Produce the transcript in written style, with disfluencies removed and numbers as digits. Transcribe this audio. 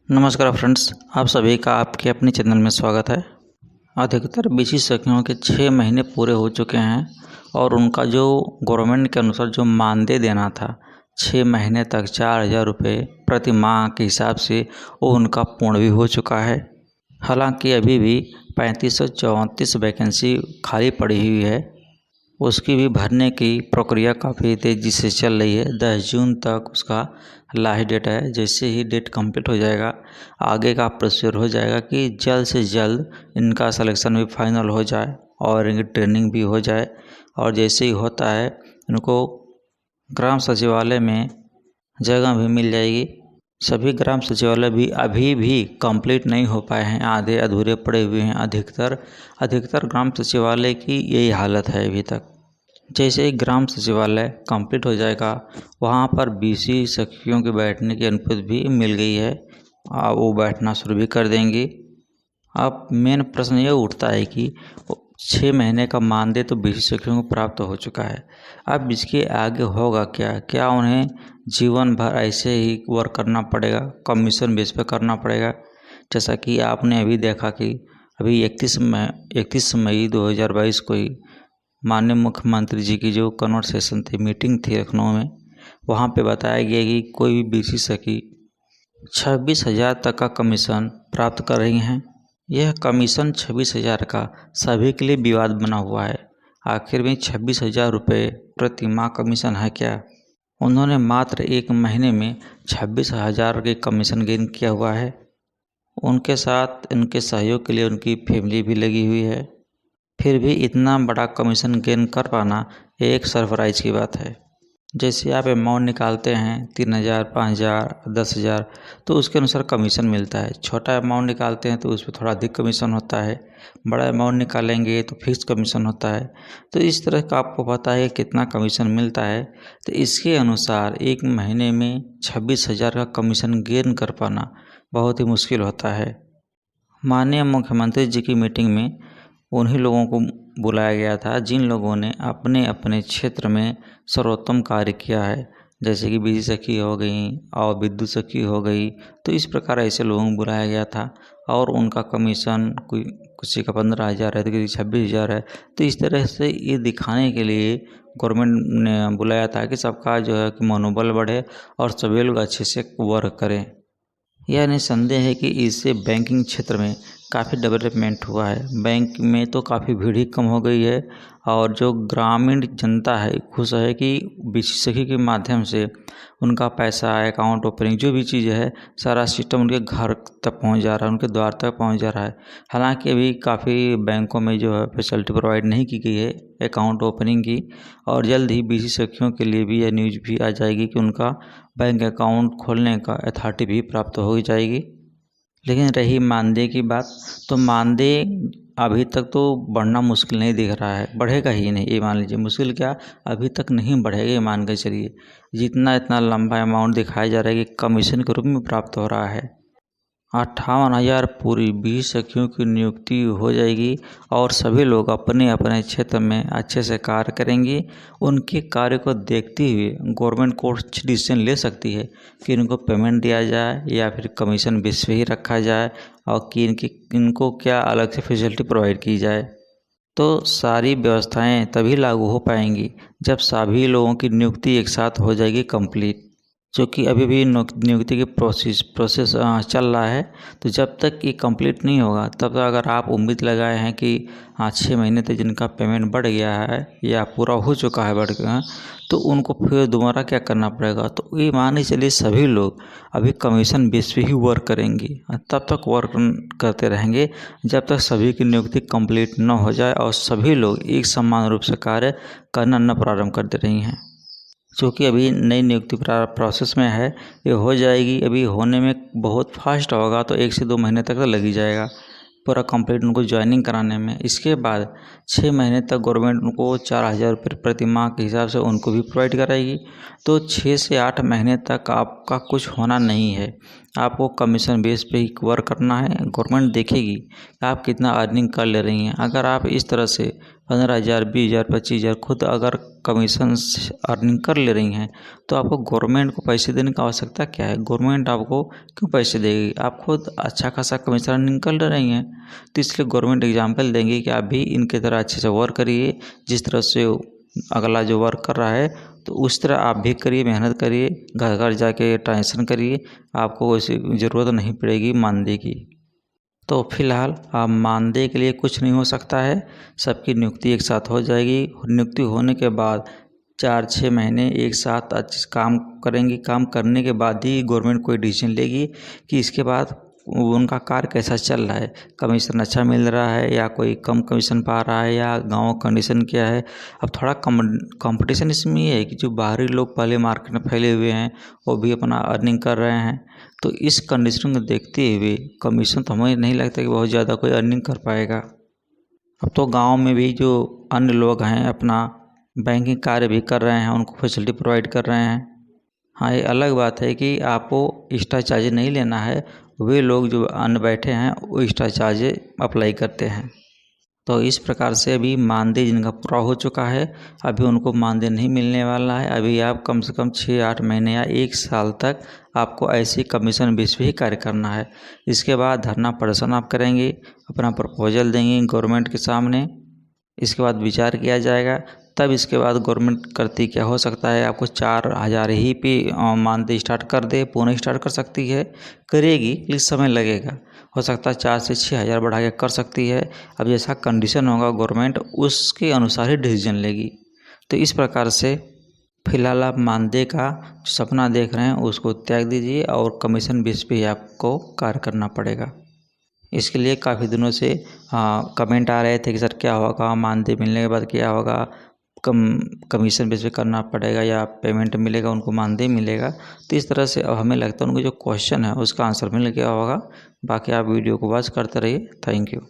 नमस्कार फ्रेंड्स, आप सभी का आपके अपने चैनल में स्वागत है। अधिकतर बीसी सखियों के 6 महीने पूरे हो चुके हैं और उनका जो गवर्नमेंट के अनुसार जो मानदेय देना था 6 महीने तक 4,000 रुपये प्रति माह के हिसाब से वो उनका पूर्ण भी हो चुका है। हालांकि अभी भी 3534 वैकेंसी खाली पड़ी हुई है, उसकी भी भरने की प्रक्रिया काफ़ी तेज़ी से चल रही है। 10 जून तक उसका लास्ट डेट है। जैसे ही डेट कंप्लीट हो जाएगा आगे का प्रोसीजर हो जाएगा कि जल्द से जल्द इनका सिलेक्शन भी फाइनल हो जाए और इनकी ट्रेनिंग भी हो जाए। और जैसे ही होता है इनको ग्राम सचिवालय में जगह भी मिल जाएगी। सभी ग्राम सचिवालय भी अभी भी कंप्लीट नहीं हो पाए हैं, आधे अधूरे पड़े हुए हैं। अधिकतर ग्राम सचिवालय की यही हालत है अभी तक। जैसे ही ग्राम सचिवालय कंप्लीट हो जाएगा वहाँ पर बीसी सखियों के बैठने की अनुमति भी मिल गई है, वो बैठना शुरू भी कर देंगी। अब मेन प्रश्न ये उठता है कि 6 महीने का मानदेय तो बीसी सखियों को प्राप्त हो चुका है, अब इसके आगे होगा क्या उन्हें जीवन भर ऐसे ही वर्क करना पड़ेगा, कमीशन बेस पे करना पड़ेगा? जैसा कि आपने अभी देखा कि अभी 31 मई 2022 को ही माननीय मुख्यमंत्री जी की जो कन्वर्सेशन थी, मीटिंग थी लखनऊ में, वहाँ पे बताया गया कि कोई भी बीसी सखी 26,000 तक का कमीशन प्राप्त कर रही हैं। यह कमीशन 26,000 का सभी के लिए विवाद बना हुआ है। आखिर में 26,000 रुपये प्रति माह कमीशन है क्या? उन्होंने मात्र 1 महीने में 26,000 के कमीशन गेन किया हुआ है। उनके साथ इनके सहयोग के लिए उनकी फैमिली भी लगी हुई है। फिर भी इतना बड़ा कमीशन गेन कर पाना एक सरप्राइज की बात है। जैसे आप अमाउंट निकालते हैं 3,000, 5,000, 10,000 तो उसके अनुसार कमीशन मिलता है। छोटा अमाउंट निकालते हैं तो उस पर थोड़ा अधिक कमीशन होता है, बड़ा अमाउंट निकालेंगे तो फिक्स कमीशन होता है। तो इस तरह का आपको पता है कितना कमीशन मिलता है। तो इसके अनुसार 1 महीने में 26,000 का कमीशन गेन कर पाना बहुत ही मुश्किल होता है। माननीय मुख्यमंत्री जी की मीटिंग में उन्हीं लोगों को बुलाया गया था जिन लोगों ने अपने अपने क्षेत्र में सर्वोत्तम कार्य किया है, जैसे कि बीसी सखी हो गई और विद्युत सखी हो गई। तो इस प्रकार ऐसे लोगों को बुलाया गया था और उनका कमीशन किसी का 15,000 है तो किसी 26,000 है। तो इस तरह से ये दिखाने के लिए गवर्नमेंट ने बुलाया था कि सबका जो है कि मनोबल बढ़े और सभी लोग अच्छे से वर्क करें। यह निसंदेह है कि इससे बैंकिंग क्षेत्र में काफ़ी डेवलपमेंट हुआ है। बैंक में तो काफ़ी भीड़ ही कम हो गई है और जो ग्रामीण जनता है खुश है कि बीसी सखी के माध्यम से उनका पैसा, अकाउंट ओपनिंग जो भी चीज़ है सारा सिस्टम उनके घर तक पहुंच जा रहा है, उनके द्वार तक पहुंच जा रहा है। हालांकि अभी काफ़ी बैंकों में जो है फैसिलिटी प्रोवाइड नहीं की गई है अकाउंट ओपनिंग की, और जल्द ही बीसी सखियों के लिए भी यह न्यूज़ भी आ जाएगी कि उनका बैंक अकाउंट खोलने का अथॉरिटी भी प्राप्त हो जाएगी। लेकिन रही मानदेय की बात, तो मानदेय अभी तक तो बढ़ना मुश्किल नहीं दिख रहा है, बढ़ेगा ही नहीं। ये मान लीजिए, मुश्किल क्या, अभी तक नहीं बढ़ेगा। ये मान के चलिए जितना इतना लंबा अमाउंट दिखाया जा रहा है कि कमीशन के रूप में प्राप्त हो रहा है। 58,000 पूरी बीसी सखियों की नियुक्ति हो जाएगी और सभी लोग अपने अपने क्षेत्र में अच्छे से कार्य करेंगे। उनके कार्य को देखते हुए गवर्नमेंट कुछ डिसीजन ले सकती है कि इनको पेमेंट दिया जाए या फिर कमीशन बेस पे ही रखा जाए और कि इनको क्या अलग से फैसिलिटी प्रोवाइड की जाए। तो सारी व्यवस्थाएं तभी लागू हो पाएंगी जब सभी लोगों की नियुक्ति एक साथ हो जाएगी कंप्लीट, जो कि अभी भी नियुक्ति की प्रोसेस चल रहा है। तो जब तक ये कंप्लीट नहीं होगा तब तक अगर आप उम्मीद लगाए हैं कि 6 महीने तक जिनका पेमेंट बढ़ गया है या पूरा हो चुका है बढ़ गया, तो उनको फिर दोबारा क्या करना पड़ेगा। तो ये मान के चलिए सभी लोग अभी कमीशन बेस पे ही वर्क करेंगे, तब तक वर्क करते रहेंगे जब तक सभी की नियुक्ति कंप्लीट न हो जाए और सभी लोग एक समान रूप से कार्य करना न प्रारंभ कर दे रही हैं। चूँकि अभी नई नियुक्ति प्रोसेस में है, ये हो जाएगी। अभी होने में बहुत फास्ट होगा तो 1 से 2 महीने तक तो लग ही जाएगा पूरा कंप्लीट उनको ज्वाइनिंग कराने में। इसके बाद 6 महीने तक गवर्नमेंट उनको 4,000 रुपये प्रति माह के हिसाब से उनको भी प्रोवाइड कराएगी। तो 6 से 8 महीने तक आपका कुछ होना नहीं है। आपको कमीशन बेस पे ही वर्क करना है। गवर्नमेंट देखेगी कि आप कितना अर्निंग कर ले रही हैं। अगर आप इस तरह से 15,000, 20,000, 25,000 खुद अगर कमीशन अर्निंग कर ले रही हैं तो आपको गवर्नमेंट को पैसे देने की आवश्यकता क्या है। गवर्नमेंट आपको क्यों पैसे देगी, आप खुद अच्छा खासा कमीशन अर्निंग कर ले रही हैं। तो इसलिए गवर्नमेंट एग्जाम्पल देंगे कि आप भी इनके तरह अच्छे से वर्क करिए, जिस तरह से अगला जो वर्क कर रहा है तो उस तरह आप भी करिए, मेहनत करिए, घर घर जाके ट्रांजेक्शन करिए। आपको ऐसी ज़रूरत नहीं पड़ेगी मानदेय की। तो फिलहाल आप मानदेय के लिए कुछ नहीं हो सकता है, सबकी नियुक्ति एक साथ हो जाएगी। नियुक्ति होने के बाद 4-6 महीने एक साथ अच्छे काम करेंगी। काम करने के बाद ही गवर्नमेंट कोई डिसीजन लेगी कि इसके बाद उनका कार्य कैसा चल रहा है, कमीशन अच्छा मिल रहा है या कोई कम कमीशन पा रहा है, या गांव कंडीशन क्या है। अब थोड़ा कंपटीशन इसमें ये है कि जो बाहरी लोग पहले मार्केट में फैले हुए हैं वो भी अपना अर्निंग कर रहे हैं। तो इस कंडीशन को देखते हुए कमीशन तो हमें नहीं लगता कि बहुत ज़्यादा कोई अर्निंग कर पाएगा। अब तो गांव में भी जो अन्य लोग हैं अपना बैंकिंग कार्य भी कर रहे हैं, उनको फैसिलिटी प्रोवाइड कर रहे हैं। हाँ, ये अलग बात है कि आपको एक्स्ट्रा चार्ज नहीं लेना है। वे लोग जो अन्य बैठे हैं वो एक्स्ट्रा चार्ज अप्लाई करते हैं। तो इस प्रकार से अभी मानदेय जिनका पूरा हो चुका है, अभी उनको मानदेय नहीं मिलने वाला है। अभी आप कम से कम 6-8 महीने या 1 साल तक आपको ऐसे कमीशन बेस पे ही कार्य करना है। इसके बाद धरना प्रदर्शन आप करेंगे, अपना प्रपोजल देंगे गवर्नमेंट के सामने। इसके बाद विचार किया जाएगा, तब इसके बाद गवर्नमेंट करती क्या हो सकता है, आपको 4,000 ही पे मानदेय स्टार्ट कर दे, पुनः स्टार्ट कर सकती है, करेगी लेकिन समय लगेगा। हो सकता है 4 से 6,000 बढ़ा के कर सकती है। अब जैसा कंडीशन होगा गवर्नमेंट उसके अनुसार ही डिसीजन लेगी। तो इस प्रकार से फिलहाल आप मानदेय का जो सपना देख रहे हैं उसको त्याग दीजिए और कमीशन बेस पे ही आपको कार्य करना पड़ेगा। इसके लिए काफ़ी दिनों से कमेंट आ रहे थे कि सर क्या होगा, मानदेय मिलने के बाद क्या होगा, कमीशन बेस पे करना पड़ेगा या पेमेंट मिलेगा, उनको मानदेय मिलेगा। तो इस तरह से अब हमें लगता है उनको जो क्वेश्चन है उसका आंसर मिल गया होगा। बाकी आप वीडियो को वॉच करते रहिए। Thank you.